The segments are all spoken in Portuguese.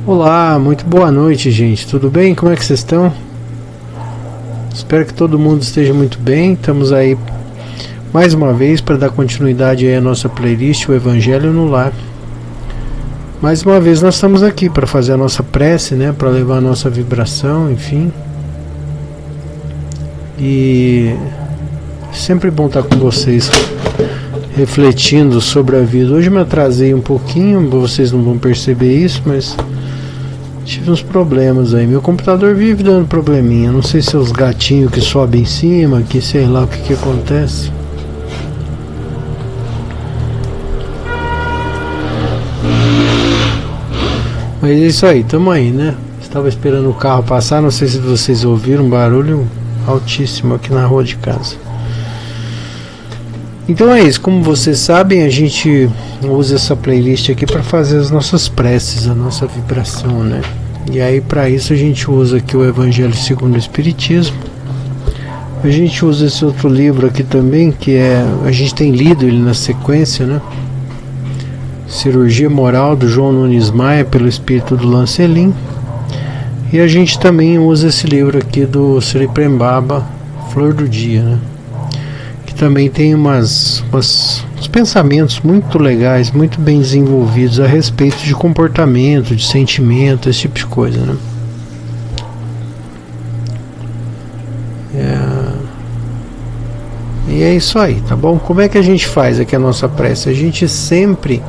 Olá, muito boa noite, gente. Tudo bem? Como é que vocês estão? Espero que todo mundo esteja muito bem. Estamos aí mais uma vez para dar continuidade aí à nossa playlist, o Evangelho no Lar. Mais uma vez nós estamos aqui para fazer a nossa prece, né, para levar a nossa vibração, enfim. E sempre bom estar com vocês, refletindo sobre a vida. Hoje me atrasei um pouquinho, vocês não vão perceber isso, mas tive uns problemas aí. Meu computador vive dando probleminha. Não sei se é os gatinhos que sobem em cima, que sei lá o que acontece. Mas é isso aí, tamo aí, né? Estava esperando o carro passar, não sei se vocês ouviram um barulho altíssimo aqui na rua de casa. Então é isso, como vocês sabem, a gente usa essa playlist aqui para fazer as nossas preces, a nossa vibração, né? E aí para isso a gente usa aqui o Evangelho segundo o Espiritismo. A gente usa esse outro livro aqui também, que a gente tem lido ele na sequência, né? Cirurgia Moral, do João Nunes Maia, pelo espírito do Lancelin. E a gente também usa esse livro aqui do Sri Prem Baba, Flor do Dia, né? Que também tem uns pensamentos muito legais, muito bem desenvolvidos a respeito de comportamento, de sentimento, esse tipo de coisa, né? E é isso aí, tá bom? Como é que a gente faz aqui a nossa prece? A gente sempre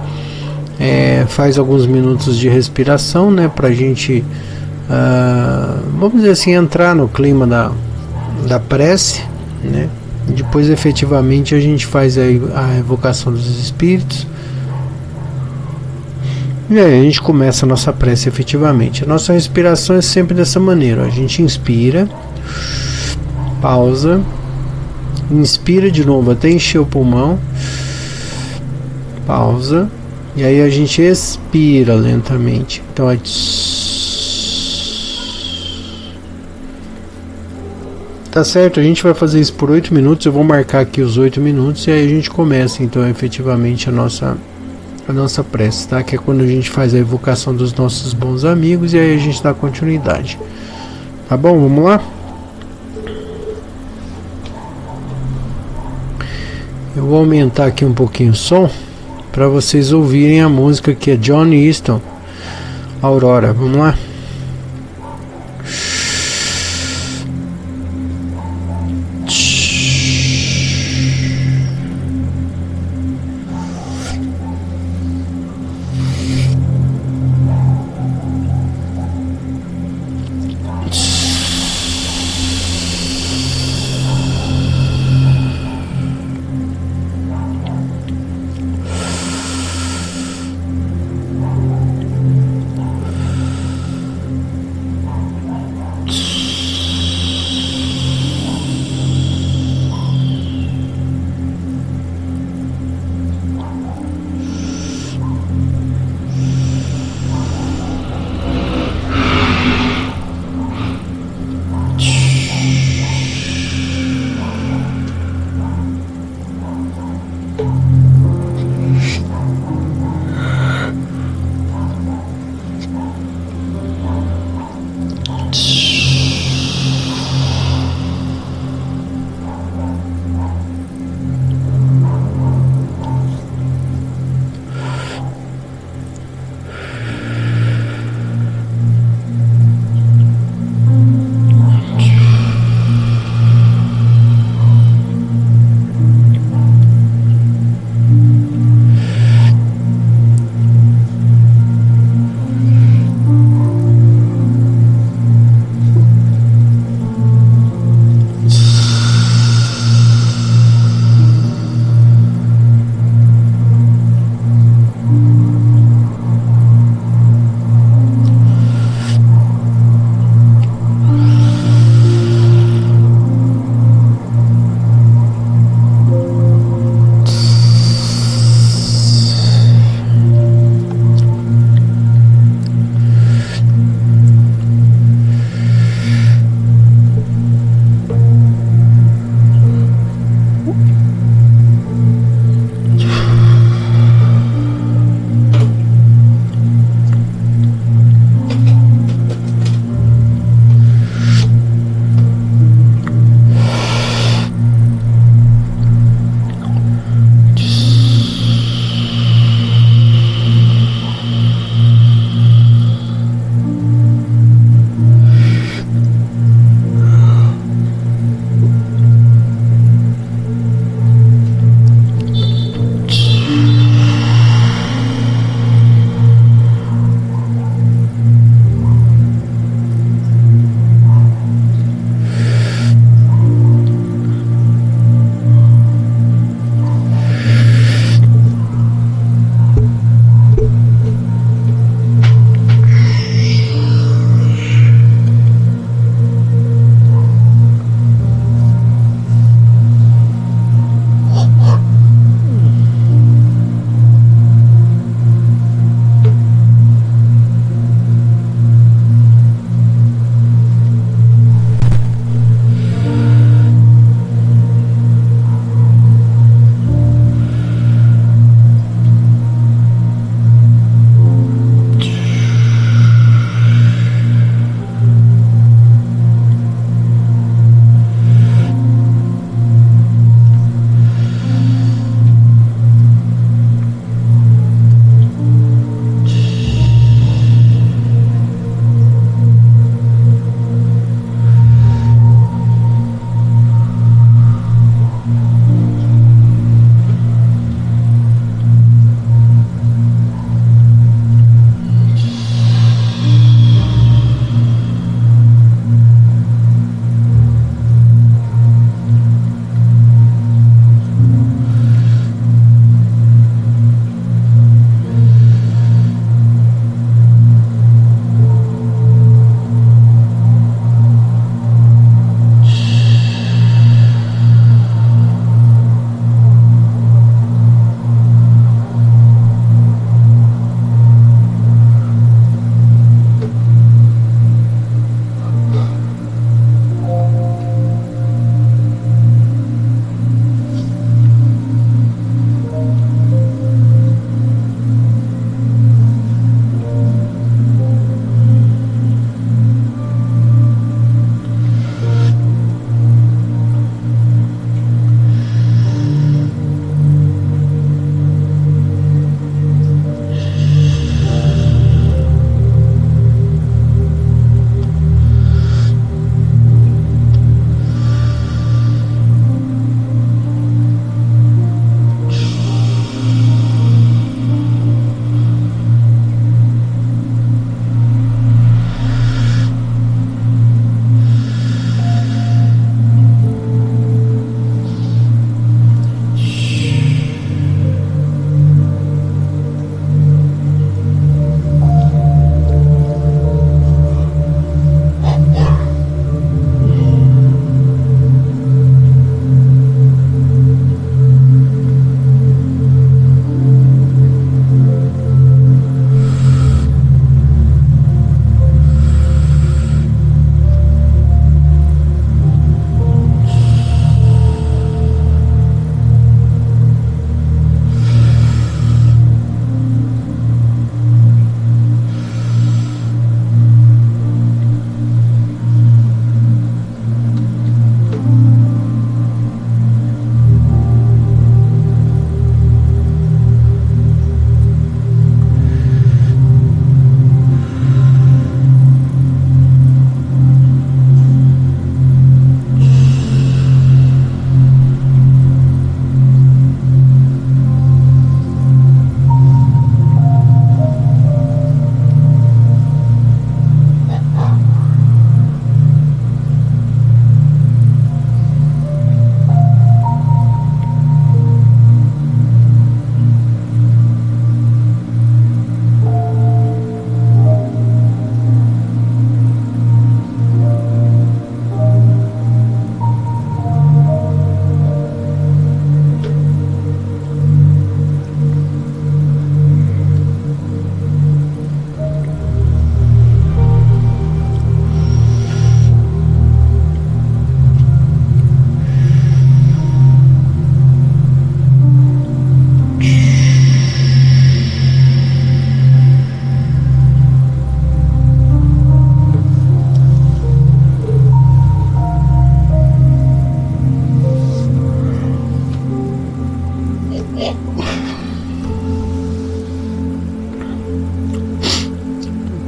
faz alguns minutos de respiração, né? Pra gente, vamos dizer assim, entrar no clima da prece, né? Depois efetivamente a gente faz a evocação dos espíritos. E aí a gente começa a nossa prece efetivamente. A nossa respiração é sempre dessa maneira. A gente inspira, pausa, inspira de novo até encher o pulmão, pausa, e aí a gente expira lentamente. Então é tá certo, a gente vai fazer isso por 8 minutos. Eu vou marcar aqui os 8 minutos e aí a gente começa então efetivamente a nossa prece, tá? Que é quando a gente faz a evocação dos nossos bons amigos e aí a gente dá continuidade. Tá bom? Vamos lá? Eu vou aumentar aqui um pouquinho o som para vocês ouvirem a música que é John Easton, Aurora. Vamos lá?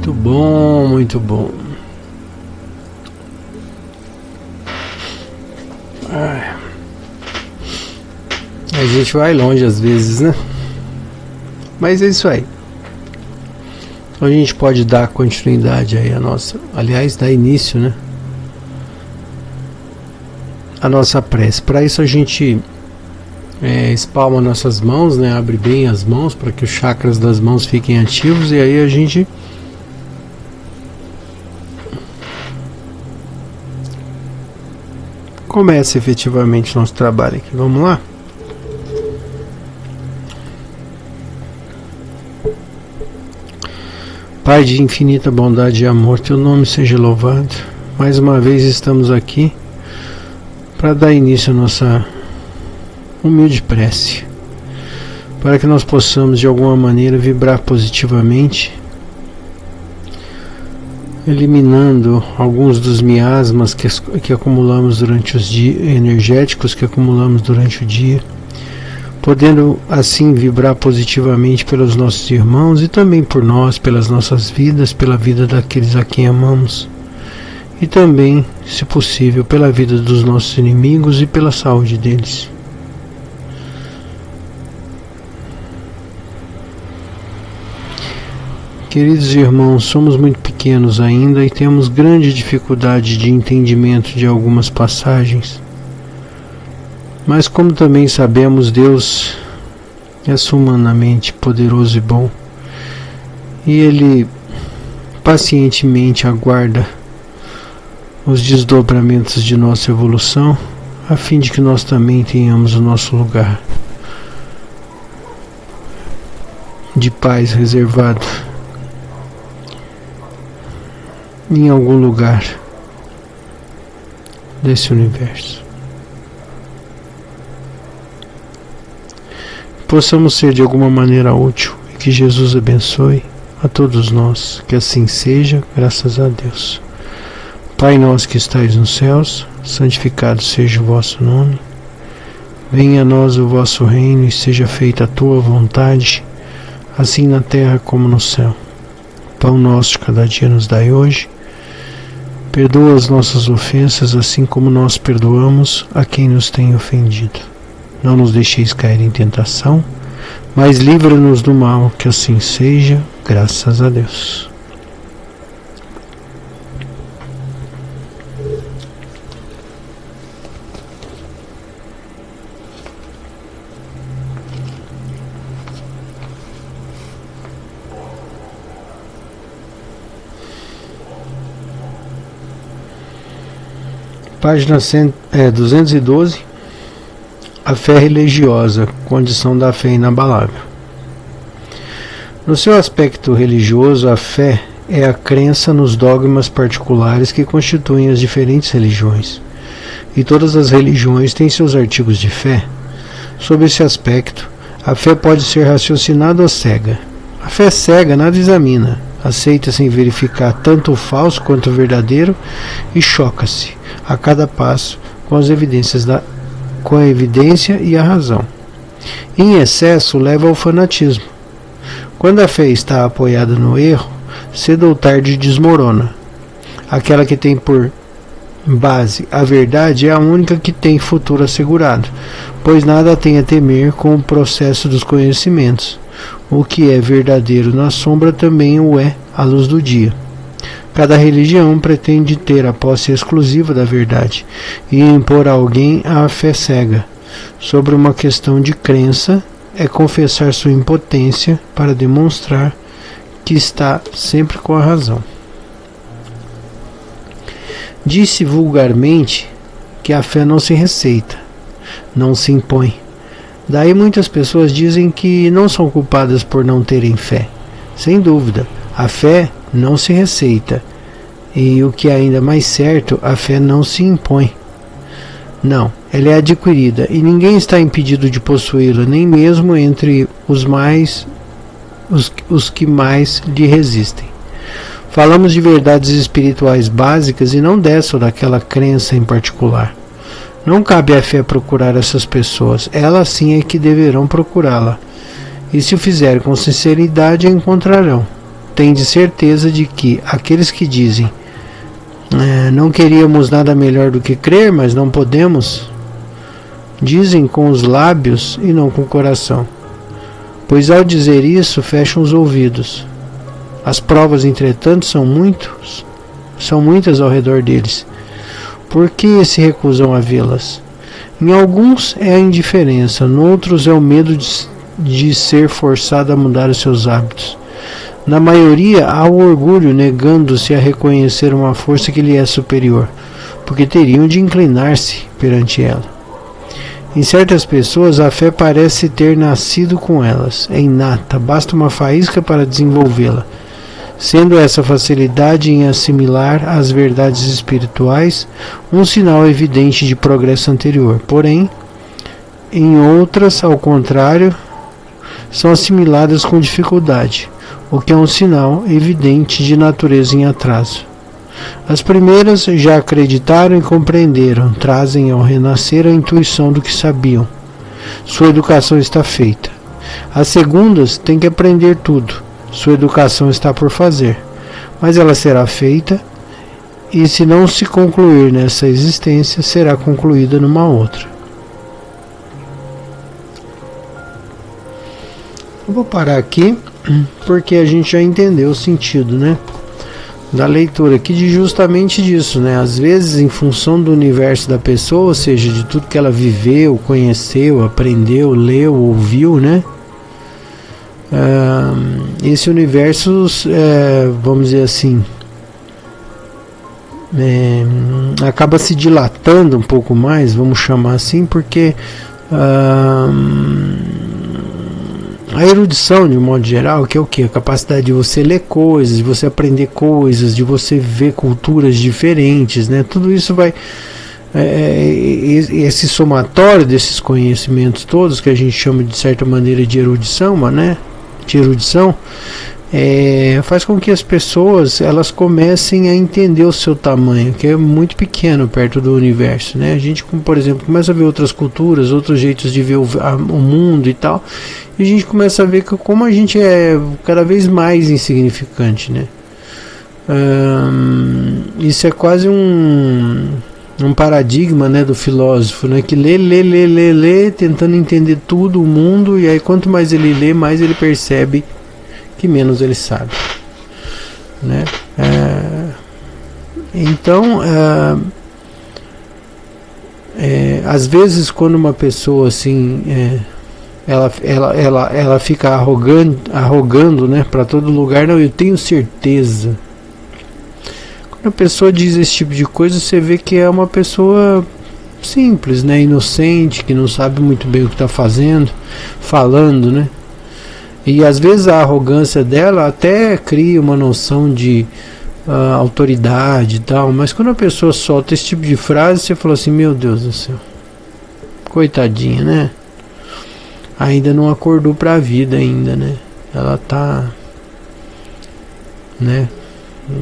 Muito bom, muito bom. A gente vai longe às vezes, né? Mas é isso aí. Então a gente pode dar continuidade aí a nossa, aliás, dar início, né? A nossa prece. Para isso a gente espalma nossas mãos, né? Abre bem as mãos para que os chakras das mãos fiquem ativos e aí a gente começa efetivamente nosso trabalho aqui. Vamos lá? Pai de infinita bondade e amor, teu nome seja louvado. Mais uma vez estamos aqui para dar início à nossa humilde prece, para que nós possamos de alguma maneira vibrar positivamente, eliminando alguns dos miasmas que acumulamos durante os dias, energéticos que acumulamos durante o dia, podendo assim vibrar positivamente pelos nossos irmãos e também por nós, pelas nossas vidas, pela vida daqueles a quem amamos e também, se possível, pela vida dos nossos inimigos e pela saúde deles. Queridos irmãos, somos muito pequenos ainda e temos grande dificuldade de entendimento de algumas passagens. Mas como também sabemos, Deus é sumanamente poderoso e bom, e Ele pacientemente aguarda os desdobramentos de nossa evolução, a fim de que nós também tenhamos o nosso lugar de paz reservado em algum lugar desse universo. Possamos ser de alguma maneira útil e que Jesus abençoe a todos nós, que assim seja, graças a Deus. Pai nosso que estais nos céus, santificado seja o vosso nome. Venha a nós o vosso reino e seja feita a tua vontade, assim na terra como no céu. Pão nosso de cada dia nos dai hoje. Perdoa as nossas ofensas, assim como nós perdoamos a quem nos tem ofendido. Não nos deixeis cair em tentação, mas livra-nos do mal, que assim seja, graças a Deus. Página 212. A fé religiosa, condição da fé inabalável. No seu aspecto religioso, a fé é a crença nos dogmas particulares que constituem as diferentes religiões. E todas as religiões têm seus artigos de fé. Sob esse aspecto, a fé pode ser raciocinada ou cega. A fé cega nada examina, aceita sem verificar tanto o falso quanto o verdadeiro e choca-se, a cada passo, com a evidência e a razão. Em excesso, leva ao fanatismo. Quando a fé está apoiada no erro, cedo ou tarde desmorona. Aquela que tem por base a verdade é a única que tem futuro assegurado, pois nada tem a temer com o processo dos conhecimentos. O que é verdadeiro na sombra também o é à luz do dia. Cada religião pretende ter a posse exclusiva da verdade e impor a alguém a fé cega. Sobre uma questão de crença, é confessar sua impotência para demonstrar que está sempre com a razão. Disse vulgarmente que a fé não se receita, não se impõe. Daí muitas pessoas dizem que não são culpadas por não terem fé. Sem dúvida, a fé não se receita, e o que é ainda mais certo, a fé não se impõe. Não, ela é adquirida, e ninguém está impedido de possuí-la, nem mesmo entre os que mais lhe resistem. Falamos de verdades espirituais básicas e não dessa ou daquela crença em particular. Não cabe à fé procurar essas pessoas, elas sim é que deverão procurá-la, e se o fizerem com sinceridade, a encontrarão. tende certeza de que aqueles que dizem não queríamos nada melhor do que crer, mas não podemos, dizem com os lábios e não com o coração, pois ao dizer isso fecham os ouvidos. As provas, entretanto, são muitas ao redor deles. Por que se recusam a vê-las? Em alguns é a indiferença, noutros é o medo de ser forçado a mudar os seus hábitos. Na maioria há o orgulho, negando-se a reconhecer uma força que lhe é superior, porque teriam de inclinar-se perante ela. Em certas pessoas a fé parece ter nascido com elas, é inata, basta uma faísca para desenvolvê-la, sendo essa facilidade em assimilar as verdades espirituais um sinal evidente de progresso anterior. Porém, em outras, ao contrário, são assimiladas com dificuldade, o que é um sinal evidente de natureza em atraso. As primeiras já acreditaram e compreenderam, trazem ao renascer a intuição do que sabiam. Sua educação está feita. As segundas têm que aprender tudo. Sua educação está por fazer, mas ela será feita, e se não se concluir nessa existência, será concluída numa outra. Eu vou parar aqui, porque a gente já entendeu o sentido, né, da leitura aqui, de justamente disso, né? Às vezes, em função do universo da pessoa, ou seja, de tudo que ela viveu, conheceu, aprendeu, leu, ouviu, né? Esse universo, vamos dizer assim, acaba se dilatando um pouco mais, vamos chamar assim, porque a erudição, de um modo geral, que é o que? A capacidade de você ler coisas, de você aprender coisas, de você ver culturas diferentes, né? Tudo isso vai... esse somatório desses conhecimentos todos, que a gente chama de certa maneira de erudição, né? De erudição, faz com que as pessoas elas comecem a entender o seu tamanho, que é muito pequeno perto do universo, né? A gente, por exemplo, começa a ver outras culturas, outros jeitos de ver o mundo e tal, e a gente começa a ver que como a gente é cada vez mais insignificante, né? Isso é quase um paradigma, né, do filósofo, né, que lê, tentando entender tudo, o mundo, e aí quanto mais ele lê, mais ele percebe que menos ele sabe, né? Então, às vezes, quando uma pessoa assim, ela fica arrogando, né, para todo lugar, não, eu tenho certeza. A pessoa diz esse tipo de coisa, você vê que é uma pessoa simples, né, inocente, que não sabe muito bem o que está falando, né? E às vezes a arrogância dela até cria uma noção de autoridade e tal, mas quando a pessoa solta esse tipo de frase, você fala assim, meu Deus do céu, coitadinha, né? Ainda não acordou para a vida ainda, né? Ela tá, né?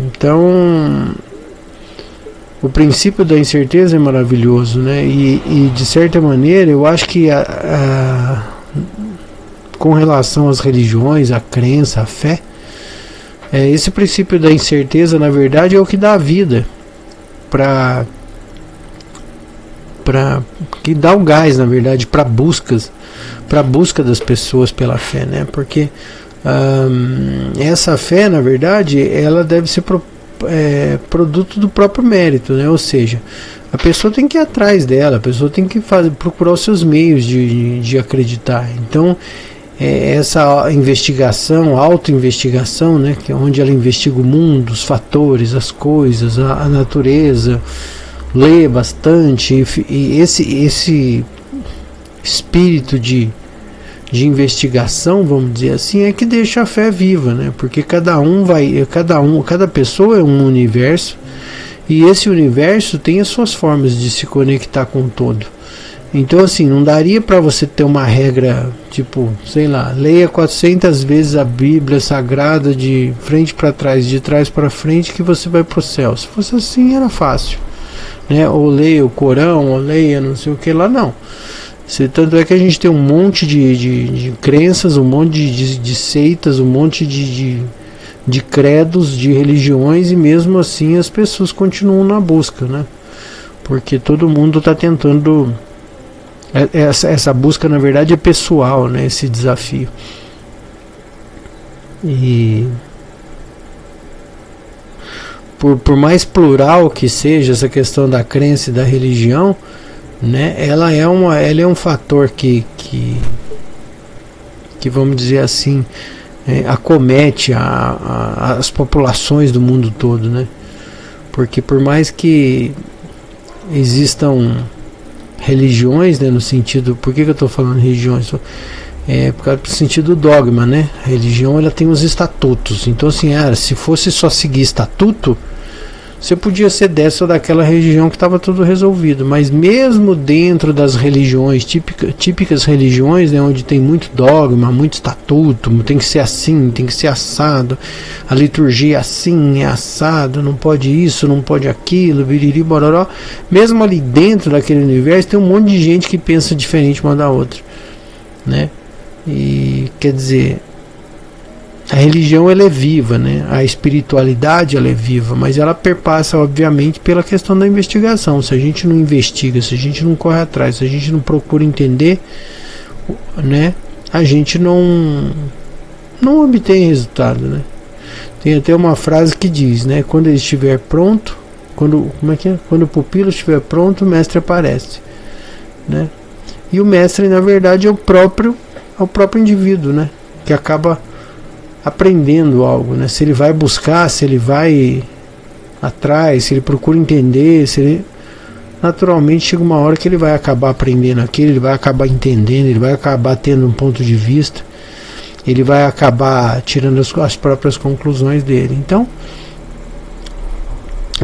Então, o princípio da incerteza é maravilhoso, né? E de certa maneira, eu acho que com relação às religiões, à crença, à fé, esse princípio da incerteza, na verdade, é o que dá vida que dá o gás, na verdade, para a busca das pessoas pela fé, né? Porque essa fé, na verdade, ela deve ser produto do próprio mérito, né? Ou seja, a pessoa tem que ir atrás dela, a pessoa tem que procurar os seus meios de acreditar. Então, essa investigação, autoinvestigação, né? Que é onde ela investiga o mundo, os fatores, as coisas, a natureza, lê bastante, e esse espírito de investigação, vamos dizer assim, é que deixa a fé viva, né? Porque cada pessoa é um universo, e esse universo tem as suas formas de se conectar com o todo. Então, assim, não daria para você ter uma regra, tipo, sei lá, leia 400 vezes a Bíblia Sagrada de frente para trás, de trás para frente, que você vai pro céu. Se fosse assim, era fácil, né? Ou leia o Corão, ou leia não sei o que lá, não. Tanto é que a gente tem um monte de crenças, um monte de seitas, um monte de de credos, de religiões, e mesmo assim as pessoas continuam na busca, né? Porque todo mundo está tentando, essa busca na verdade é pessoal, né? Esse desafio. E por mais plural que seja essa questão da crença e da religião, né? Ela é um fator que vamos dizer assim, acomete as populações do mundo todo, né? Porque por mais que existam religiões, né, no sentido, por que eu estou falando religiões? Por causa do sentido dogma, né? A religião, ela tem os estatutos. Então assim, se fosse só seguir estatuto, você podia ser dessa ou daquela religião que estava tudo resolvido. Mas mesmo dentro das religiões, típicas religiões, né, onde tem muito dogma, muito estatuto, tem que ser assim, tem que ser assado, a liturgia é assim, é assado, não pode isso, não pode aquilo, biriri, bororó. Mesmo ali dentro daquele universo tem um monte de gente que pensa diferente uma da outra, né? E quer dizer, a religião, ela é viva, né? A espiritualidade, ela é viva, mas ela perpassa obviamente pela questão da investigação. Se a gente não investiga, se a gente não corre atrás, se a gente não procura entender, né, a gente não obtém resultado, né? Tem até uma frase que diz, né, quando ele estiver pronto, quando o pupilo estiver pronto, o mestre aparece, né? E o mestre, na verdade, é o próprio indivíduo, né, que acaba aprendendo algo, né? Se ele vai buscar, se ele vai atrás, se ele procura entender, naturalmente chega uma hora que ele vai acabar aprendendo aquilo, ele vai acabar entendendo, ele vai acabar tendo um ponto de vista, ele vai acabar tirando as próprias conclusões dele. Então,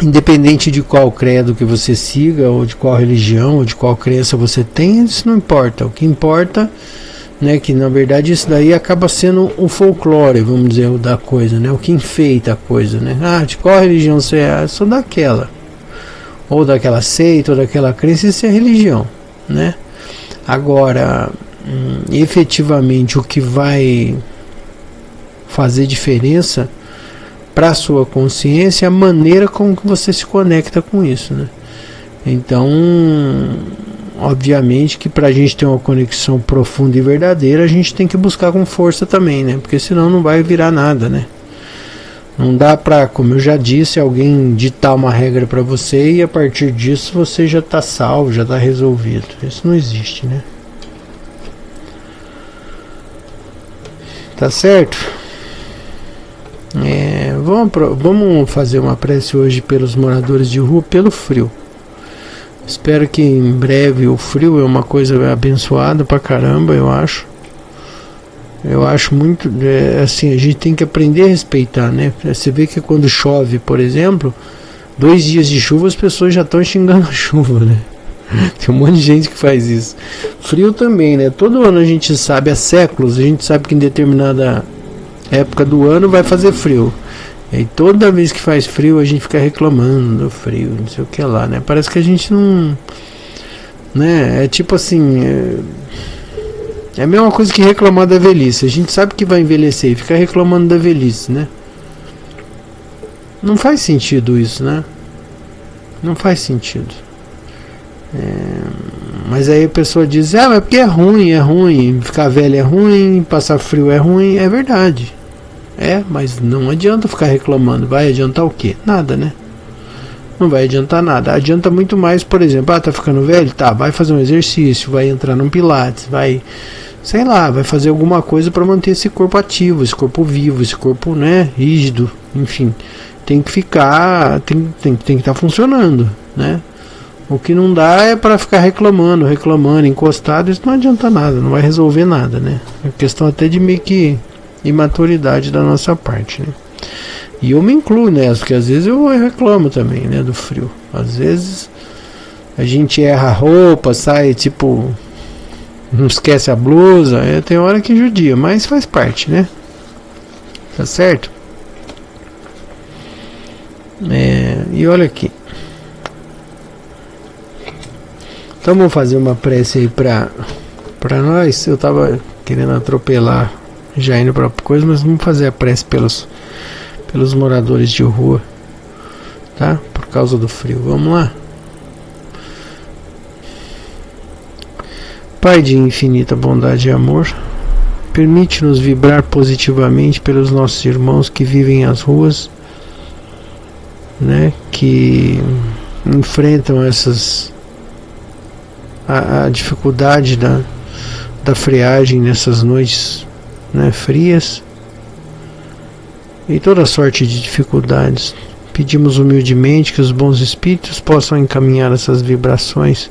independente de qual credo que você siga, ou de qual religião, ou de qual crença você tem, isso não importa. O que importa, né, que na verdade isso daí acaba sendo o folclore, vamos dizer, da coisa, né, o que enfeita a coisa, né? De qual religião você é? Eu sou daquela, ou daquela seita, ou daquela crença. Isso é religião, né? Agora, efetivamente, o que vai fazer diferença para a sua consciência é a maneira como que você se conecta com isso, né? Então, obviamente que para a gente ter uma conexão profunda e verdadeira, a gente tem que buscar com força também, né? Porque senão não vai virar nada, né? Não dá para, como eu já disse, alguém ditar uma regra para você e a partir disso você já está salvo, já está resolvido. Isso não existe, né? Tá certo? Vamos fazer uma prece hoje pelos moradores de rua, pelo frio. Espero que em breve, o frio é uma coisa abençoada pra caramba, eu acho. Eu acho muito, assim, a gente tem que aprender a respeitar, né? Você vê que quando chove, por exemplo, 2 dias de chuva as pessoas já estão xingando a chuva, né? Tem um monte de gente que faz isso. Frio também, né? Todo ano a gente sabe, há séculos, a gente sabe que em determinada época do ano vai fazer frio. E toda vez que faz frio a gente fica reclamando do frio, não sei o que lá, né? Parece que a gente não, né? É tipo assim, é a mesma coisa que reclamar da velhice. A gente sabe que vai envelhecer e fica reclamando da velhice, né? Não faz sentido isso, né? Não faz sentido. Mas aí a pessoa diz, mas porque é ruim, ficar velho é ruim, passar frio é ruim. É verdade. Mas não adianta ficar reclamando. Vai adiantar o quê? Nada, né? Não vai adiantar nada. Adianta muito mais, por exemplo, tá ficando velho? Tá, vai fazer um exercício, vai entrar num pilates, vai, sei lá, vai fazer alguma coisa para manter esse corpo ativo, esse corpo vivo, esse corpo, né, rígido, enfim. Tem que ficar, tem que estar funcionando, né? O que não dá é para ficar reclamando, encostado. Isso não adianta nada, não vai resolver nada, né? É questão até de meio que imaturidade da nossa parte, né? E eu me incluo nessa, porque às vezes eu reclamo também, né, do frio. Às vezes a gente erra a roupa, sai tipo, não esquece a blusa, tem hora que judia, mas faz parte, né? Tá certo? E olha aqui. Então vamos fazer uma prece aí pra nós. Eu tava querendo atropelar, já indo pra coisa, mas vamos fazer a prece pelos moradores de rua, tá? Por causa do frio. Vamos lá? Pai de infinita bondade e amor, permite-nos vibrar positivamente pelos nossos irmãos que vivem as ruas, né? Que enfrentam a dificuldade da friagem nessas noites, né, frias, e toda sorte de dificuldades. Pedimos humildemente que os bons espíritos possam encaminhar essas vibrações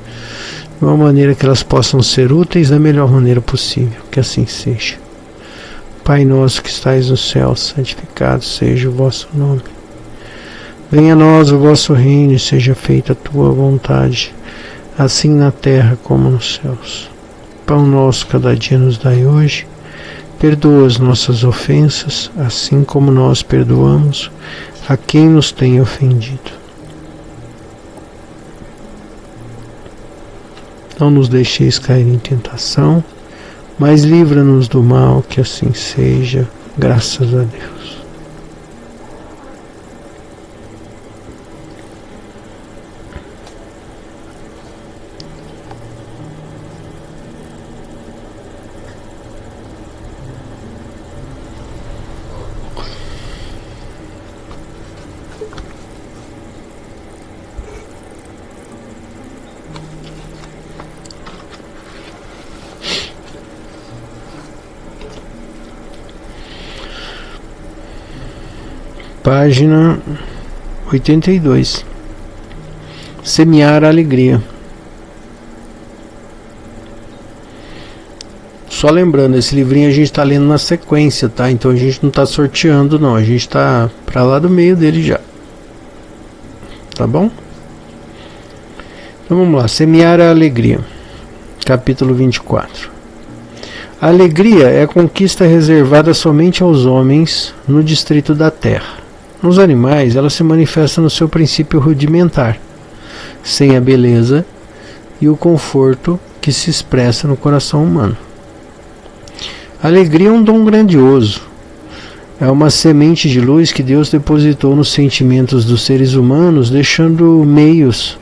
de uma maneira que elas possam ser úteis da melhor maneira possível. Que assim seja. Pai nosso que estais no céu, santificado seja o vosso nome. Venha a nós o vosso reino e seja feita a tua vontade, assim na terra como nos céus. Pão nosso cada dia nos dai hoje. Perdoa as nossas ofensas, assim como nós perdoamos a quem nos tem ofendido. Não nos deixeis cair em tentação, mas livra-nos do mal, que assim seja, graças a Deus. Página 82. Semear a alegria. Só lembrando, esse livrinho a gente está lendo na sequência, tá? Então a gente não está sorteando, não. A gente está para lá do meio dele já. Tá bom? Então vamos lá. Semear a alegria. Capítulo 24. A alegria é a conquista reservada somente aos homens no distrito da terra. Nos animais, ela se manifesta no seu princípio rudimentar, sem a beleza e o conforto que se expressa no coração humano. A alegria é um dom grandioso. É uma semente de luz que Deus depositou nos sentimentos dos seres humanos, deixando meios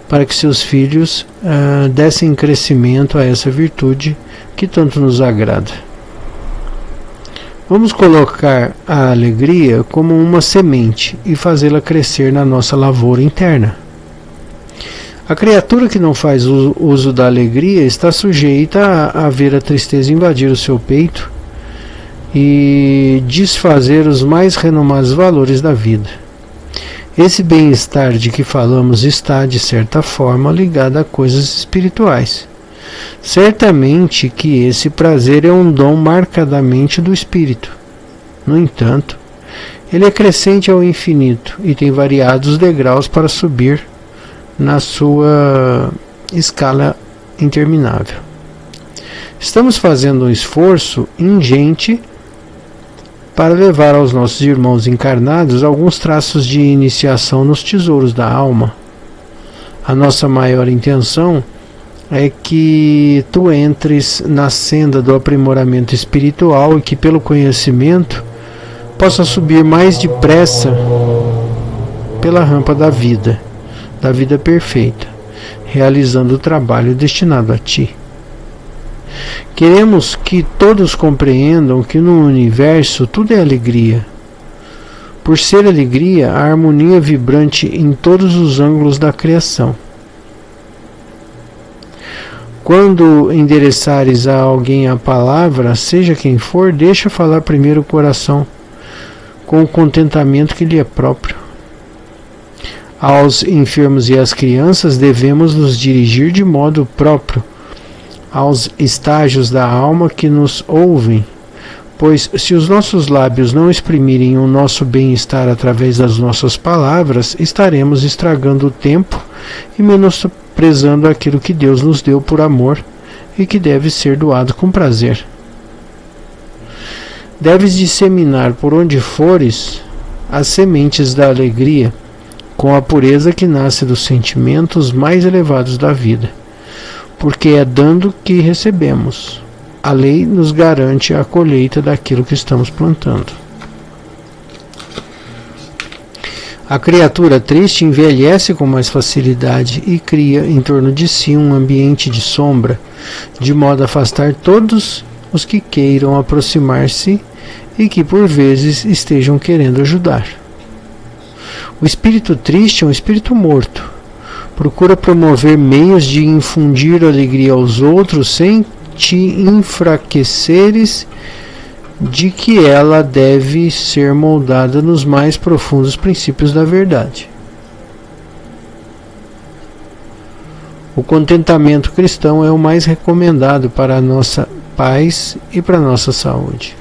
para que seus filhos dessem crescimento a essa virtude que tanto nos agrada. Vamos colocar a alegria como uma semente e fazê-la crescer na nossa lavoura interna. A criatura que não faz uso da alegria está sujeita a ver a tristeza invadir o seu peito e desfazer os mais renomados valores da vida. Esse bem-estar de que falamos está, de certa forma, ligado a coisas espirituais. Certamente que esse prazer é um dom marcadamente do espírito. No entanto, ele é crescente ao infinito e tem variados degraus para subir na sua escala interminável. Estamos fazendo um esforço ingente para levar aos nossos irmãos encarnados alguns traços de iniciação nos tesouros da alma. A nossa maior intenção é que tu entres na senda do aprimoramento espiritual e que, pelo conhecimento, possa subir mais depressa pela rampa da vida perfeita, realizando o trabalho destinado a ti. Queremos que todos compreendam que no universo tudo é alegria. Por ser alegria, a harmonia vibrante em todos os ângulos da criação. Quando endereçares a alguém a palavra, seja quem for, deixa falar primeiro o coração, com o contentamento que lhe é próprio. Aos enfermos e às crianças devemos nos dirigir de modo próprio aos estágios da alma que nos ouvem, pois se os nossos lábios não exprimirem o nosso bem-estar através das nossas palavras, estaremos estragando o tempo e menosprezando aquilo que Deus nos deu por amor e que deve ser doado com prazer. Deves disseminar por onde fores as sementes da alegria, com a pureza que nasce dos sentimentos mais elevados da vida, porque é dando que recebemos. A lei nos garante a colheita daquilo que estamos plantando. A criatura triste envelhece com mais facilidade e cria em torno de si um ambiente de sombra, de modo a afastar todos os que queiram aproximar-se e que por vezes estejam querendo ajudar. O espírito triste é um espírito morto. Procura promover meios de infundir alegria aos outros sem te enfraqueceres de que ela deve ser moldada nos mais profundos princípios da verdade. O contentamento cristão é o mais recomendado para a nossa paz e para a nossa saúde.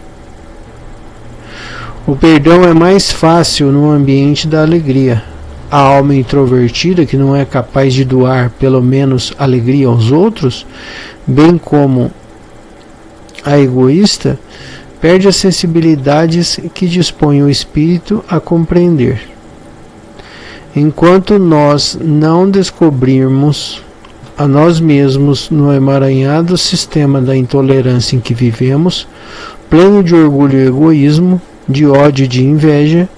O perdão é mais fácil no ambiente da alegria. A alma introvertida, que não é capaz de doar pelo menos alegria aos outros, bem como a egoísta, perde as sensibilidades que dispõem o espírito a compreender. Enquanto nós não descobrirmos a nós mesmos no emaranhado sistema da intolerância em que vivemos, pleno de orgulho e egoísmo, de ódio e de inveja,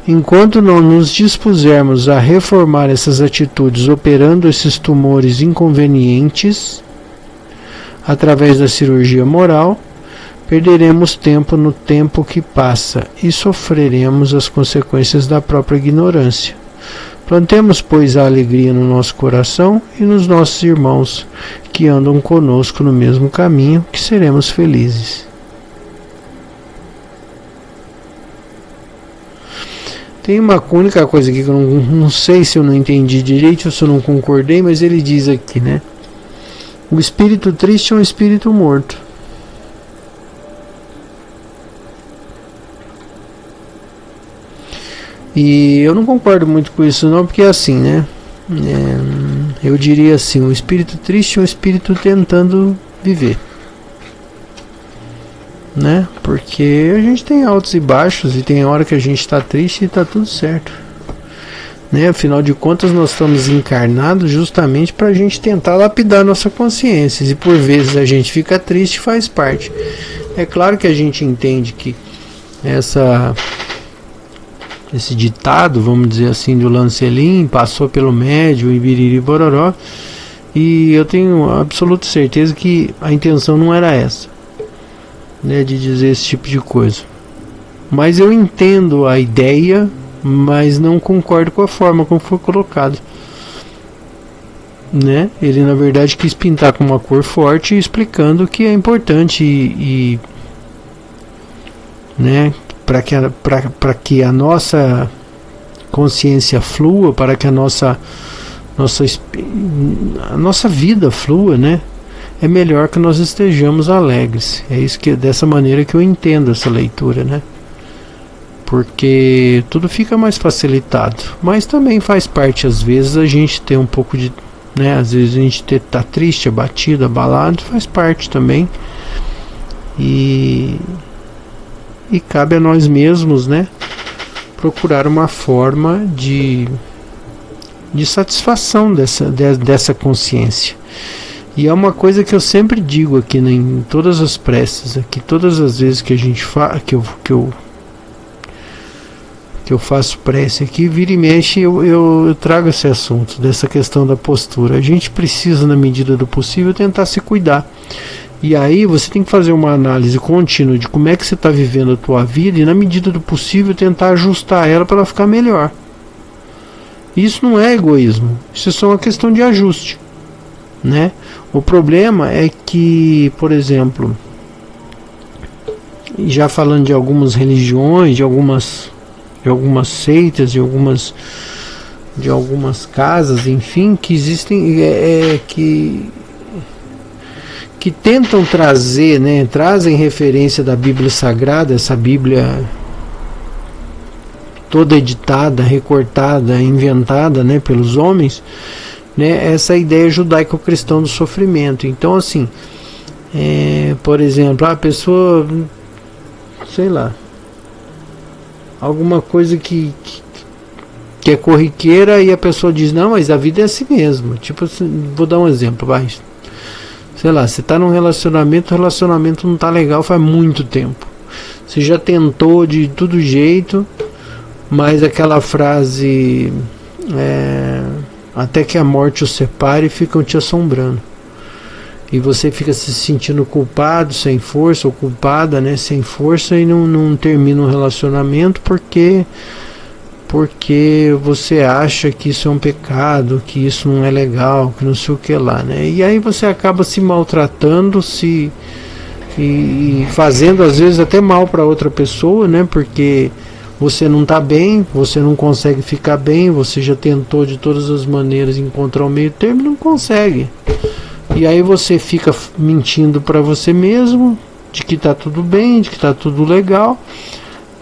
enquanto não nos dispusermos a reformar essas atitudes operando esses tumores inconvenientes através da cirurgia moral, perderemos tempo no tempo que passa e sofreremos as consequências da própria ignorância. Plantemos, pois, a alegria no nosso coração e nos nossos irmãos que andam conosco no mesmo caminho, que seremos felizes. Tem uma única coisa aqui que eu não sei se eu não entendi direito ou se eu não concordei, mas ele diz aqui, né? O espírito triste é um espírito morto. E eu não concordo muito com isso não, porque é assim, né? Eu diria assim, o espírito triste é um espírito tentando viver, né? Porque a gente tem altos e baixos e tem hora que a gente está triste e está tudo certo, né? Afinal de contas nós estamos encarnados justamente para a gente tentar lapidar nossa consciência, e por vezes a gente fica triste, faz parte. É claro que a gente entende que esse ditado, vamos dizer assim, do Lancelin, passou pelo médium e biriri bororó, e eu tenho absoluta certeza que a intenção não era essa, né, de dizer esse tipo de coisa. Mas eu entendo a ideia, mas não concordo com a forma como foi colocado, né? Ele na verdade quis pintar com uma cor forte, explicando que é importante né, para que a nossa consciência flua, para que a nossa vida flua, né? É melhor que nós estejamos alegres. É isso que, dessa maneira que eu entendo essa leitura, né? Porque tudo fica mais facilitado. Mas também faz parte, às vezes, a gente ter um pouco de, né? Às vezes a gente tá triste, abatido, abalado, faz parte também. E cabe a nós mesmos, né, procurar uma forma de satisfação dessa consciência. E é uma coisa que eu sempre digo aqui, né, em todas as preces, aqui, todas as vezes que a gente que eu faço prece aqui, vira e mexe, eu trago esse assunto, dessa questão da postura. A gente precisa, na medida do possível, tentar se cuidar. E aí você tem que fazer uma análise contínua de como é que você está vivendo a tua vida e, na medida do possível, tentar ajustar ela para ela ficar melhor. Isso não é egoísmo, isso é só uma questão de ajuste, né? O problema é que, por exemplo, já falando de algumas religiões, de algumas seitas, de algumas casas, enfim, que existem, que tentam trazer, né, trazem referência da Bíblia Sagrada, essa Bíblia toda editada, recortada, inventada, né, pelos homens, né, essa ideia judaico-cristã do sofrimento. Então, assim, por exemplo, a pessoa, sei lá, alguma coisa que é corriqueira, e a pessoa diz, não, mas a vida é assim mesmo. Tipo assim, vou dar um exemplo, vai. Sei lá, você está num relacionamento, o relacionamento não está legal faz muito tempo. Você já tentou de todo jeito, mas aquela frase, até que a morte os separe, ficam te assombrando. E você fica se sentindo culpado, sem força, ou culpada, né, sem força, e não termina um relacionamento porque você acha que isso é um pecado, que isso não é legal, que não sei o que lá, né? E aí você acaba se maltratando, e fazendo às vezes até mal para outra pessoa, né? Porque você não está bem, você não consegue ficar bem, você já tentou de todas as maneiras encontrar o meio termo e não consegue. E aí você fica mentindo para você mesmo de que está tudo bem, de que está tudo legal,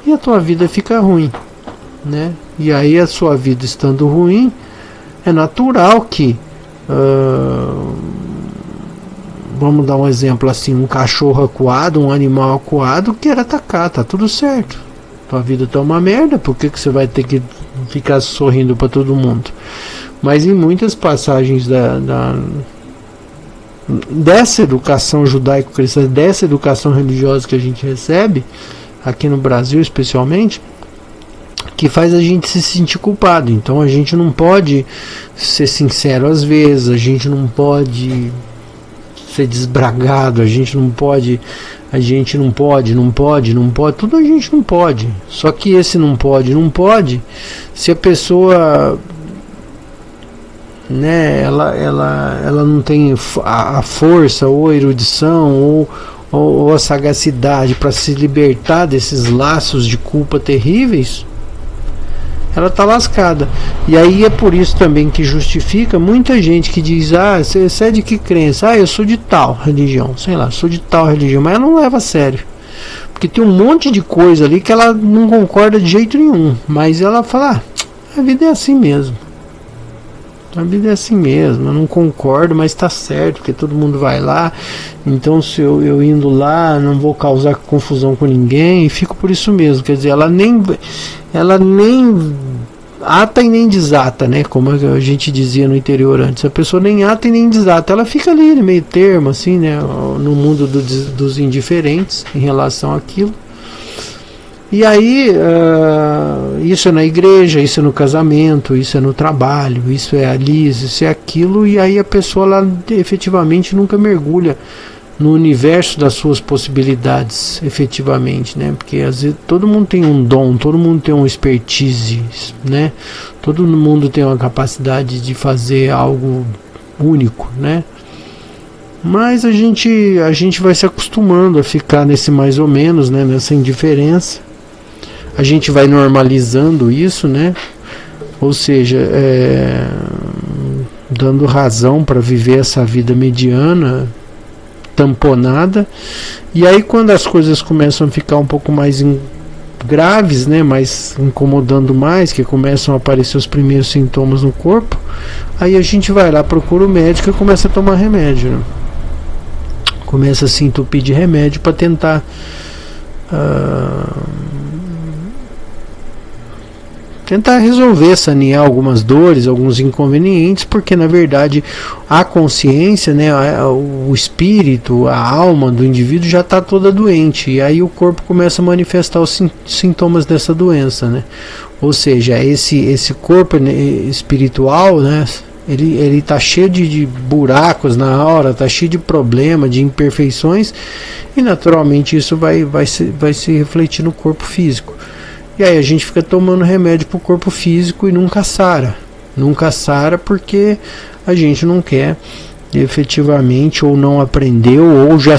e a tua vida fica ruim, né? E aí a sua vida estando ruim, é natural que vamos dar um exemplo assim, um cachorro acuado, um animal acuado queira atacar, tá tudo certo, tua vida tá uma merda, por que você vai ter que ficar sorrindo para todo mundo? Mas em muitas passagens dessa educação judaico-cristã, dessa educação religiosa que a gente recebe aqui no Brasil especialmente, que faz a gente se sentir culpado. Então a gente não pode ser sincero às vezes, a gente não pode ser desbragado, a gente não pode, tudo a gente não pode. Só que esse não pode, se a pessoa, né, ela não tem a força ou a erudição ou a sagacidade para se libertar desses laços de culpa terríveis, ela está lascada. E aí é por isso também que justifica muita gente que diz: você é de que crença? Eu sou de tal religião, sei lá, sou de tal religião, mas ela não leva a sério, porque tem um monte de coisa ali que ela não concorda de jeito nenhum, mas ela fala: a vida é assim mesmo, a vida é assim mesmo, eu não concordo, mas está certo, porque todo mundo vai lá, então se eu indo lá não vou causar confusão com ninguém, e fico por isso mesmo. Quer dizer, ela nem ata e nem desata, né? Como a gente dizia no interior antes, a pessoa nem ata e nem desata, ela fica ali no meio termo, assim, né? No mundo dos indiferentes em relação àquilo. E aí, isso é na igreja, isso é no casamento, isso é no trabalho, isso é ali, isso é aquilo, e aí a pessoa lá efetivamente nunca mergulha no universo das suas possibilidades, efetivamente, né? Porque às vezes todo mundo tem um dom, todo mundo tem uma expertise, né? Todo mundo tem uma capacidade de fazer algo único, né? Mas a gente vai se acostumando a ficar nesse mais ou menos, né? Nessa indiferença. A gente vai normalizando isso, né? Ou seja, dando razão para viver essa vida mediana, tamponada. E aí quando as coisas começam a ficar um pouco mais graves, né, mais incomodando mais, que começam a aparecer os primeiros sintomas no corpo, aí a gente vai lá, procura o médico e começa a tomar remédio, né? Começa a se entupir de remédio para tentar resolver, sanear algumas dores, alguns inconvenientes, porque na verdade a consciência, né, o espírito, a alma do indivíduo já está toda doente, e aí o corpo começa a manifestar os sintomas dessa doença, né? Ou seja, esse corpo espiritual, né, ele está cheio de buracos na aura, está cheio de problemas, de imperfeições, e naturalmente isso vai se refletir no corpo físico. E aí a gente fica tomando remédio para o corpo físico e nunca sara. Nunca sara porque a gente não quer efetivamente, ou não aprendeu, ou já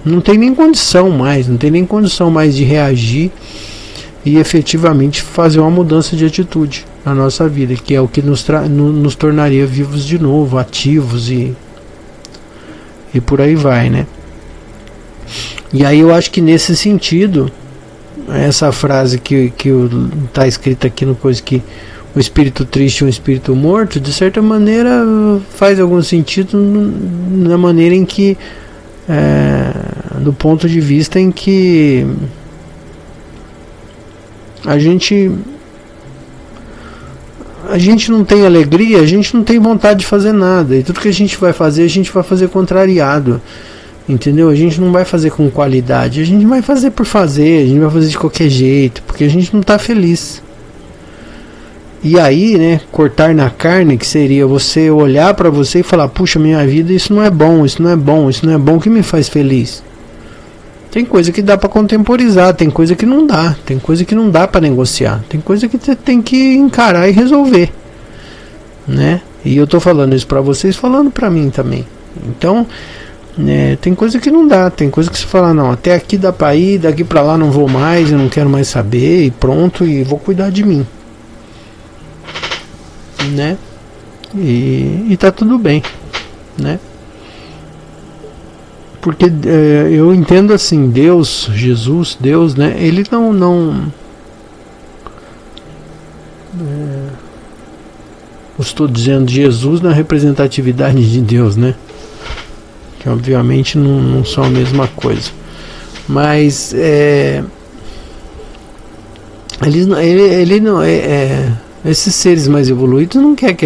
não tem nem condição mais de reagir e efetivamente fazer uma mudança de atitude na nossa vida, que é o que nos tornaria vivos de novo, ativos e por aí vai, né? E aí eu acho que nesse sentido, essa frase que está escrita aqui no coisa, que o espírito triste é um espírito morto, de certa maneira faz algum sentido na maneira em que, do ponto de vista em que a gente não tem alegria, a gente não tem vontade de fazer nada, e tudo que a gente vai fazer contrariado. Entendeu? A gente não vai fazer com qualidade, a gente vai fazer por fazer, a gente vai fazer de qualquer jeito, porque a gente não está feliz. E aí, né, cortar na carne, que seria você olhar para você e falar: puxa, minha vida, isso não é bom, isso não é bom, isso não é bom, o que me faz feliz? Tem coisa que dá para contemporizar, tem coisa que não dá, tem coisa que não dá para negociar, tem coisa que você tem que encarar e resolver, né? E eu tô falando isso para vocês, falando para mim também. Então, tem coisa que não dá, tem coisa que você fala: não, até aqui dá para ir, daqui para lá não vou mais, eu não quero mais saber, e pronto, e vou cuidar de mim, né? E tá tudo bem, né? Porque eu entendo assim, Deus, Jesus, Deus, né? Ele não eu estou dizendo Jesus na representatividade de Deus, né? Que obviamente não são a mesma coisa. Mas ele não esses seres mais evoluídos não quer que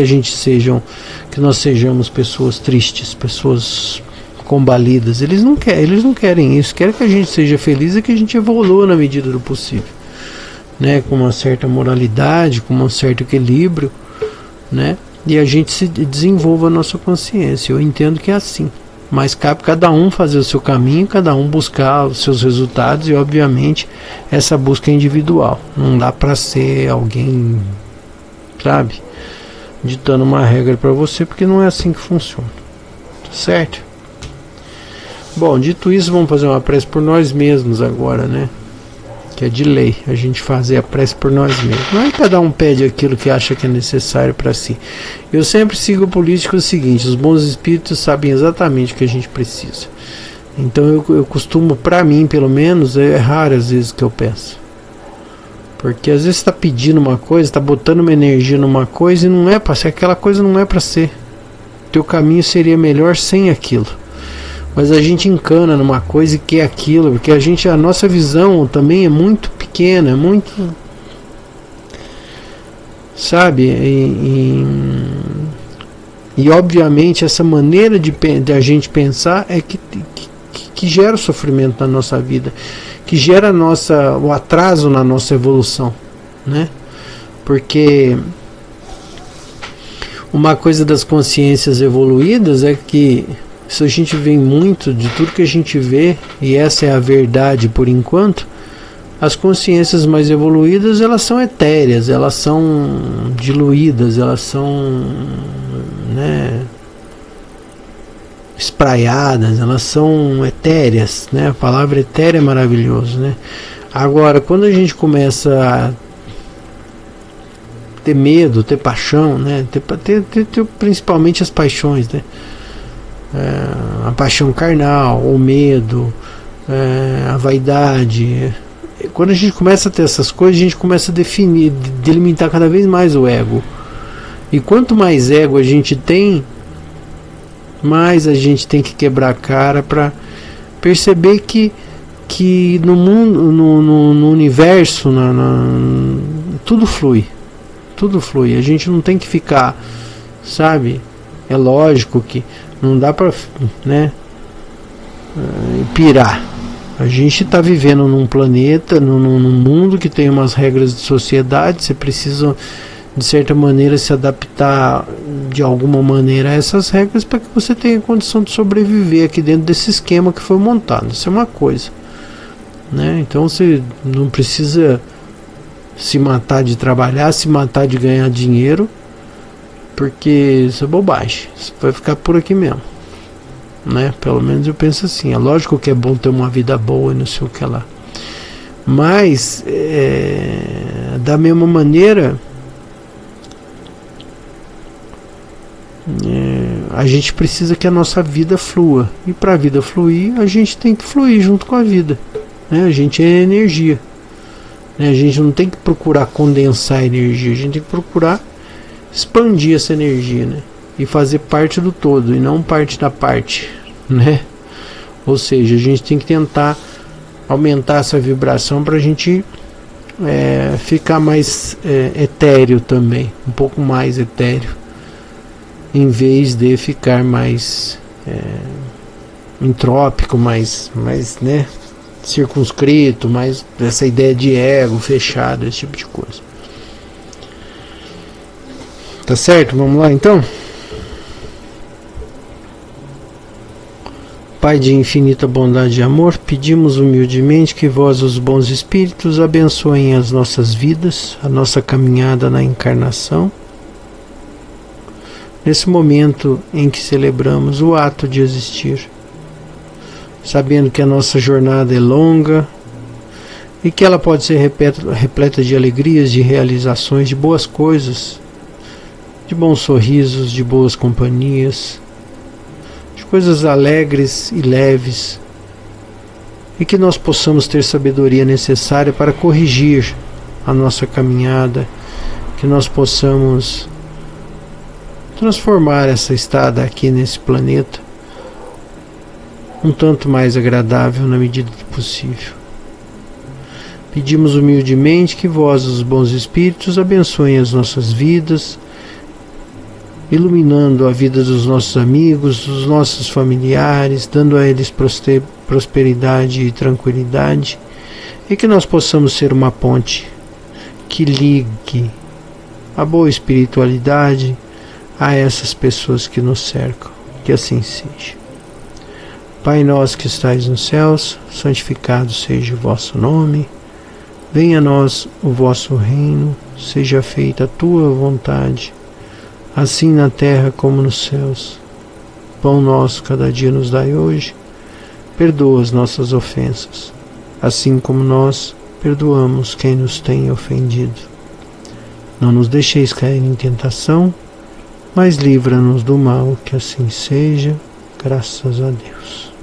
que nós sejamos pessoas tristes, pessoas combalidas. Eles não querem isso. Querem que a gente seja feliz e que a gente evolua na medida do possível, né? Com uma certa moralidade, com um certo equilíbrio, né? E a gente se desenvolva a nossa consciência. Eu entendo que é assim. Mas cabe cada um fazer o seu caminho, cada um buscar os seus resultados, e obviamente essa busca é individual. Não dá para ser alguém, sabe, ditando uma regra para você, porque não é assim que funciona. Tá certo? Bom, dito isso, vamos fazer uma prece por nós mesmos agora, né? Que é de lei, a gente fazer a prece por nós mesmos. Não é que cada um pede aquilo que acha que é necessário para si. Eu sempre sigo a política seguinte: os bons espíritos sabem exatamente o que a gente precisa. Então eu costumo, para mim pelo menos, é raro às vezes que eu peço. Porque às vezes você está pedindo uma coisa, está botando uma energia numa coisa e não é para ser, aquela coisa não é para ser. Teu caminho seria melhor sem aquilo. Mas a gente encana numa coisa e quer aquilo, porque a nossa visão também é muito pequena, é muito, sabe, e obviamente essa maneira de a gente pensar é que gera o sofrimento na nossa vida, que gera o atraso na nossa evolução, né? Porque uma coisa das consciências evoluídas é que isso a gente vê muito, de tudo que a gente vê, e essa é a verdade por enquanto. As consciências mais evoluídas, elas são etéreas, elas são diluídas, elas são, né, espraiadas, elas são etéreas, né? A palavra etérea é maravilhoso, né? Agora, quando a gente começa a ter medo, ter paixão, né? ter principalmente as paixões, né? A paixão carnal, o medo, a vaidade. Quando a gente começa a ter essas coisas, a gente começa a delimitar cada vez mais o ego. E quanto mais ego a gente tem, mais a gente tem que quebrar a cara para perceber que no mundo, no universo, tudo flui. Tudo flui. A gente não tem que ficar, sabe? É lógico que não dá para, né, pirar. A gente está vivendo num planeta, num mundo que tem umas regras de sociedade. Você precisa, de certa maneira, se adaptar de alguma maneira a essas regras para que você tenha condição de sobreviver aqui dentro desse esquema que foi montado. Isso é uma coisa, né? Então você não precisa se matar de trabalhar, se matar de ganhar dinheiro, porque isso é bobagem. Isso vai ficar por aqui mesmo, né? Pelo menos eu penso assim. É lógico que é bom ter uma vida boa e não sei o que lá, mas da mesma maneira, a gente precisa que a nossa vida flua, e para a vida fluir, a gente tem que fluir junto com a vida, né? A gente é energia, né? A gente não tem que procurar condensar a energia, a gente tem que procurar expandir essa energia, né? E fazer parte do todo e não parte da parte, né? Ou seja, a gente tem que tentar aumentar essa vibração para a gente ficar mais etéreo também, um pouco mais etéreo, em vez de ficar mais entrópico, mais, né, circunscrito, mais essa ideia de ego fechado, esse tipo de coisa. Tá certo? Vamos lá então? Pai de infinita bondade e amor, pedimos humildemente que vós, os bons espíritos, abençoem as nossas vidas, a nossa caminhada na encarnação, nesse momento em que celebramos o ato de existir, sabendo que a nossa jornada é longa e que ela pode ser repleta de alegrias, de realizações, de boas coisas, de bons sorrisos, de boas companhias, de coisas alegres e leves, e que nós possamos ter sabedoria necessária para corrigir a nossa caminhada, que nós possamos transformar essa estada aqui nesse planeta um tanto mais agradável na medida do possível. Pedimos humildemente que vós, os bons espíritos, abençoem as nossas vidas, iluminando a vida dos nossos amigos, dos nossos familiares, dando a eles prosperidade e tranquilidade, e que nós possamos ser uma ponte que ligue a boa espiritualidade a essas pessoas que nos cercam. Que assim seja. Pai nosso que estais nos céus, santificado seja o vosso nome. Venha a nós o vosso reino, seja feita a tua vontade, assim na terra como nos céus. Pão nosso cada dia nos dai hoje. Perdoa as nossas ofensas, assim como nós perdoamos quem nos tem ofendido. Não nos deixeis cair em tentação, mas livra-nos do mal, que assim seja, graças a Deus.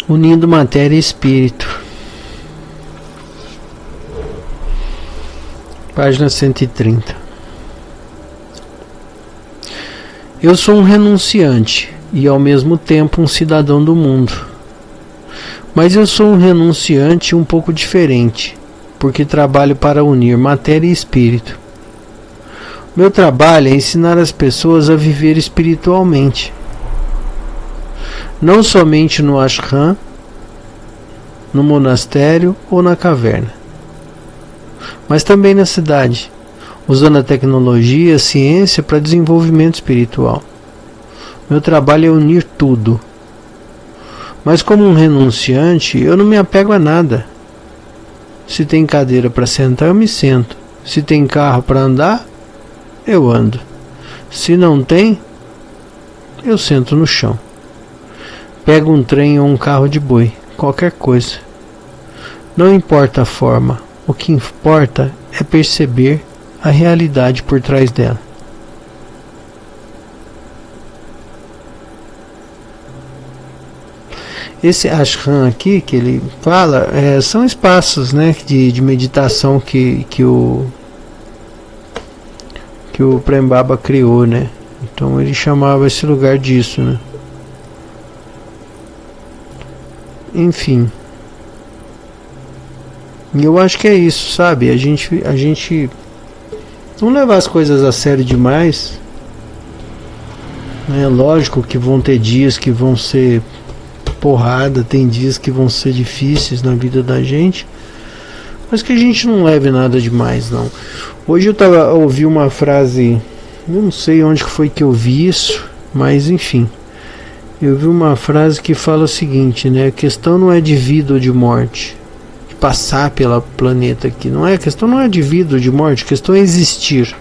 Unindo matéria e espírito. Página 130. Eu sou um renunciante e ao mesmo tempo um cidadão do mundo. Mas eu sou um renunciante um pouco diferente, porque trabalho para unir matéria e espírito. Meu trabalho é ensinar as pessoas a viver espiritualmente. Não somente no ashram, no monastério ou na caverna, mas também na cidade, usando a tecnologia e a ciência para desenvolvimento espiritual. Meu trabalho é unir tudo. Mas como um renunciante, eu não me apego a nada. Se tem cadeira para sentar, eu me sento. Se tem carro para andar, eu ando. Se não tem, eu sento no chão. Pego um trem ou um carro de boi, qualquer coisa. Não importa a forma, o que importa é perceber a realidade por trás dela. Esse ashram aqui que ele fala são espaços, né, de meditação que o Prem Baba criou, né? Então ele chamava esse lugar disso, né? Enfim, e eu acho que é isso, sabe? A gente não levar as coisas a sério demais, né? Lógico que vão ter dias que vão ser porrada, tem dias que vão ser difíceis na vida da gente, mas que a gente não leve nada demais, não. Hoje eu ouvi uma frase, eu não sei onde foi que eu vi isso, mas enfim. Eu vi uma frase que fala o seguinte, né? A questão não é de vida ou de morte, de passar pelo planeta aqui. A questão não é de vida ou de morte, a questão é existir.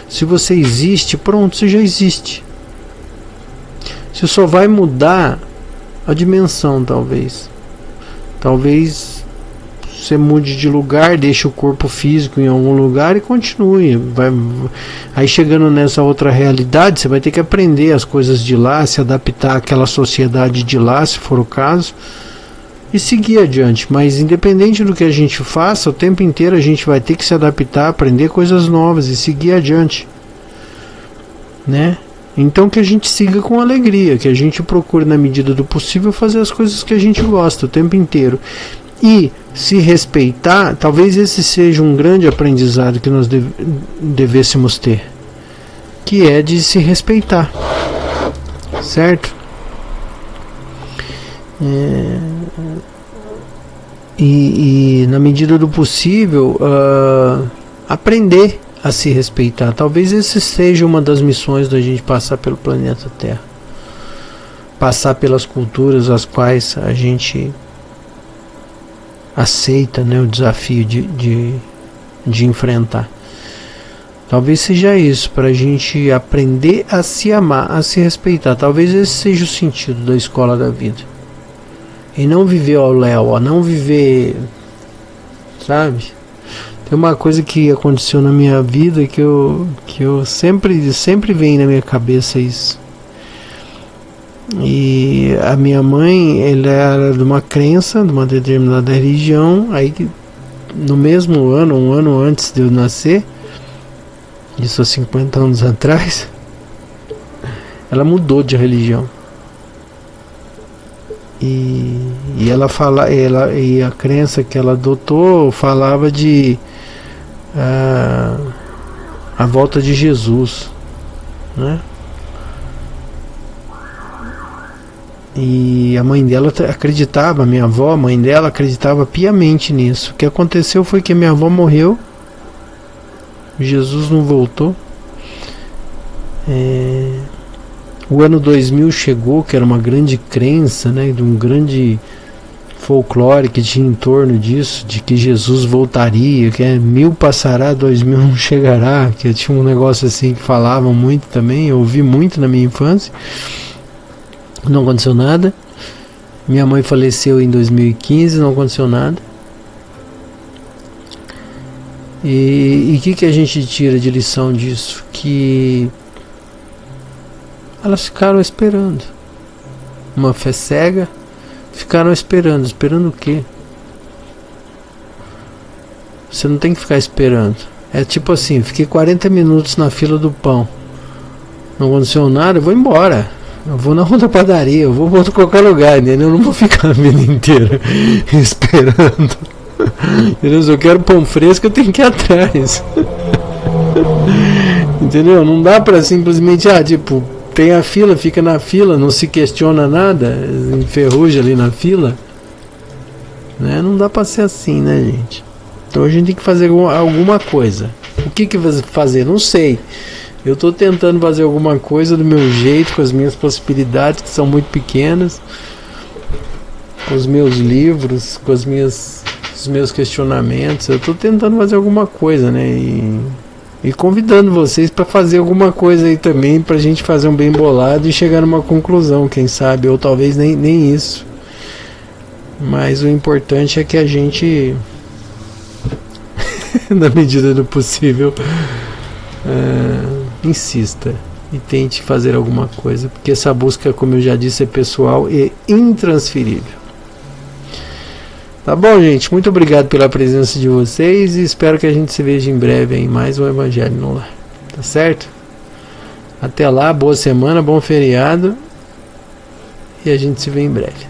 Se você existe, pronto, você já existe. Você só vai mudar a dimensão, talvez. Talvez você mude de lugar, deixe o corpo físico em algum lugar e continue. Aí chegando nessa outra realidade, você vai ter que aprender as coisas de lá, se adaptar àquela sociedade de lá, se for o caso, e seguir adiante. Mas independente do que a gente faça, o tempo inteiro a gente vai ter que se adaptar, aprender coisas novas e seguir adiante, né? Então que a gente siga com alegria, que a gente procure na medida do possível fazer as coisas que a gente gosta o tempo inteiro. E se respeitar, talvez esse seja um grande aprendizado que nós devêssemos ter, que é de se respeitar, certo? E na medida do possível aprender a se respeitar. Talvez esse seja uma das missões da gente passar pelo planeta Terra, passar pelas culturas as quais a gente aceita, né, o desafio de enfrentar. Talvez seja isso, para a gente aprender a se amar, a se respeitar. Talvez esse seja o sentido da escola da vida, e não viver ao léu, não viver, sabe? Tem uma coisa que aconteceu na minha vida que eu sempre vem na minha cabeça isso. E a minha mãe, ela era de uma crença, de uma determinada religião. Aí no mesmo ano, um ano antes de eu nascer, isso há 50 anos atrás, ela mudou de religião. E ela fala, e a crença que ela adotou falava de a volta de Jesus, né? E a mãe dela acreditava, a minha avó, a mãe dela acreditava piamente nisso. O que aconteceu foi que a minha avó morreu, Jesus não voltou. O ano 2000 chegou, que era uma grande crença, né, de um grande folclore que tinha em torno disso, de que Jesus voltaria, que 1000 passará, 2000 não chegará, que tinha um negócio assim que falavam muito também, eu ouvi muito na minha infância. Não aconteceu nada. Minha mãe faleceu em 2015, não aconteceu nada. E o que a gente tira de lição disso? Que elas ficaram esperando, uma fé cega, ficaram esperando o quê? Você não tem que ficar esperando. É tipo assim, fiquei 40 minutos na fila do pão, não aconteceu nada, eu vou embora, eu vou na outra padaria, eu vou para qualquer lugar, entendeu? Eu não vou ficar a vida inteira esperando, entendeu? Se eu quero pão fresco, eu tenho que ir atrás. Entendeu? Não dá pra simplesmente, tipo, tem a fila, fica na fila, não se questiona nada, enferruja ali na fila, né? Não dá pra ser assim, né, gente? Então a gente tem que fazer alguma coisa. O que fazer? Não sei. Eu tô tentando fazer alguma coisa do meu jeito, com as minhas possibilidades, que são muito pequenas, com os meus livros, com os meus questionamentos. Eu tô tentando fazer alguma coisa, né? E convidando vocês para fazer alguma coisa aí também, pra gente fazer um bem bolado e chegar numa conclusão, quem sabe, ou talvez nem isso. Mas o importante é que a gente, na medida do possível, insista e tente fazer alguma coisa, porque essa busca, como eu já disse, é pessoal e intransferível. Tá bom, gente? Muito obrigado pela presença de vocês e espero que a gente se veja em breve em mais um Evangelho no Lar. Tá certo? Até lá, boa semana, bom feriado e a gente se vê em breve.